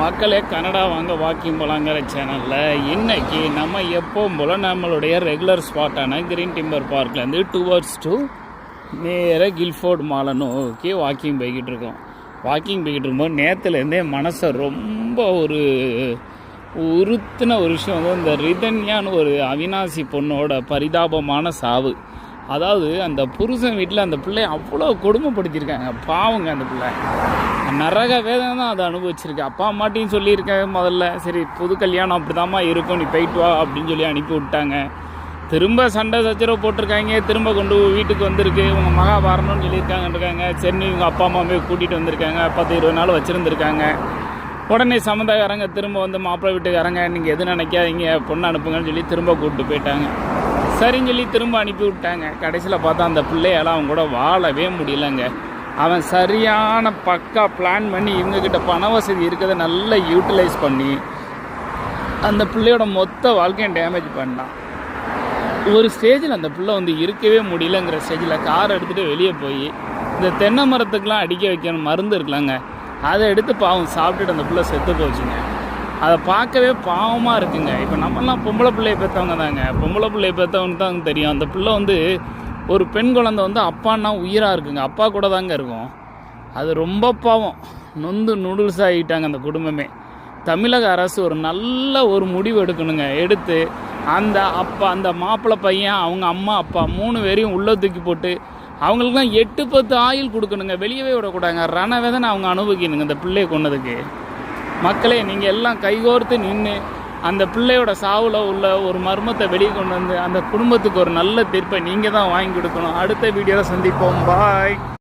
மக்களே, கனடா வாங்க வாக்கிங் போகலாங்கிற சேனலில் இன்றைக்கி நம்ம எப்போவும் போல் நம்மளுடைய ரெகுலர் ஸ்பாட்டான கிரீன் டிம்பர் பார்க்லேருந்து டுவர்ட்ஸ் நேராக கில்ஃபோர்ட் மாலை நோக்கி வாக்கிங் போய்கிட்டு இருக்கோம். வாக்கிங் போய்கிட்டு இருக்கும்போது நேற்றுலேருந்தே மனசை ரொம்ப உறுத்தின ஒரு விஷயம் வந்து இந்த ரிதன்யான்னு ஒரு அவினாசி பொண்ணோட பரிதாபமான சாவு. அதாவது அந்த புருஷன் வீட்டில் அந்த பிள்ளை அவ்வளோ கொடுமைப்படுத்தியிருக்காங்க. பாவங்க, அந்த பிள்ளை நரக வேதனை தான் அதை அனுபவிச்சிருக்கு. அப்பா அம்மாட்டையும் சொல்லியிருக்கேன் முதல்ல, சரி புது கல்யாணம் அப்படி தாம்மா இருக்கும், நீ போயிட்டு வா அப்படின்னு சொல்லி அனுப்பி விட்டாங்க. திரும்ப சண்டை சச்சரவு போட்டிருக்காங்க. திரும்ப கொண்டு வீட்டுக்கு வந்திருக்கு. இவங்க மகா வரணும்னு சொல்லியிருக்காங்கன்றிருக்காங்க. சரி, இவங்க அப்பா அம்மா போய் கூட்டிகிட்டு வந்திருக்காங்க. 10-20 நாள் வச்சுருந்துருக்காங்க. உடனே சம்மந்தக்காரங்க திரும்ப வந்து மாப்பிள்ளை வீட்டுக்காரங்க, நீங்கள் எது நினைக்காதீங்க, பொண்ணு அனுப்புங்கன்னு சொல்லி திரும்ப கூப்பிட்டு போயிட்டாங்க. சரின்னு சொல்லி திரும்ப அனுப்பி விட்டாங்க. கடைசியில் பார்த்தா அந்த பிள்ளையால் அவங்க கூட வாழவே முடியலைங்க. அவன் சரியான பக்கா பிளான் பண்ணி இவங்கக்கிட்ட பண வசதி இருக்கிறத நல்லா யூட்டிலைஸ் பண்ணி அந்த பிள்ளையோட மொத்த வாழ்க்கையும் டேமேஜ் பண்ணான். ஒரு ஸ்டேஜில் அந்த பிள்ளை வந்து இருக்கவே முடியலங்கிற ஸ்டேஜில் கார் எடுத்துகிட்டு வெளியே போய் இந்த தென்னை மரத்துக்கெலாம் அடிக்க வைக்கணும் மருந்து இருக்கலாங்க, அதை எடுத்து பாவம் சாப்பிட்டுட்டு அந்த பிள்ளை செத்து போச்சுங்க. அதை பார்க்கவே பாவமாக இருக்குங்க. இப்போ நம்மளாம் பொம்பளை பிள்ளையை பெற்றவங்க தாங்க. பொம்பளை பிள்ளையை பெற்றவங்க தான் தெரியும். அந்த பிள்ளை வந்து ஒரு பெண் குழந்தை வந்து அப்பான்னா உயிராக இருக்குங்க. அப்பா கூட தாங்க இருக்கும். அது ரொம்ப பாவம். நொந்து நூடுல்ஸ் ஆகிட்டாங்க அந்த குடும்பமே. தமிழக அரசு ஒரு நல்ல ஒரு முடிவு எடுக்கணுங்க. எடுத்து அந்த அப்பா, அந்த மாப்பிள்ளை பையன், அவங்க அம்மா அப்பா 3 பேரையும் உள்ளே தூக்கி போட்டு அவங்களுக்குலாம் 8-10 ஆயில் கொடுக்கணுங்க. வெளியவே விடக்கூடாதுங்க. ரணவேதனை அவங்க அனுபவிக்கணுங்க இந்த பிள்ளையை கொண்டதுக்கு. மக்களே, நீங்கள் எல்லாம் கைகோர்த்து நின்று அந்த பிள்ளையோட சாவில் உள்ள ஒரு மர்மத்தை வெளியே கொண்டு வந்து அந்த குடும்பத்துக்கு ஒரு நல்ல தீர்ப்பை நீங்கள் தான் வாங்கி கொடுக்கணும். அடுத்த வீடியோவில் சந்திப்போம். பாய்.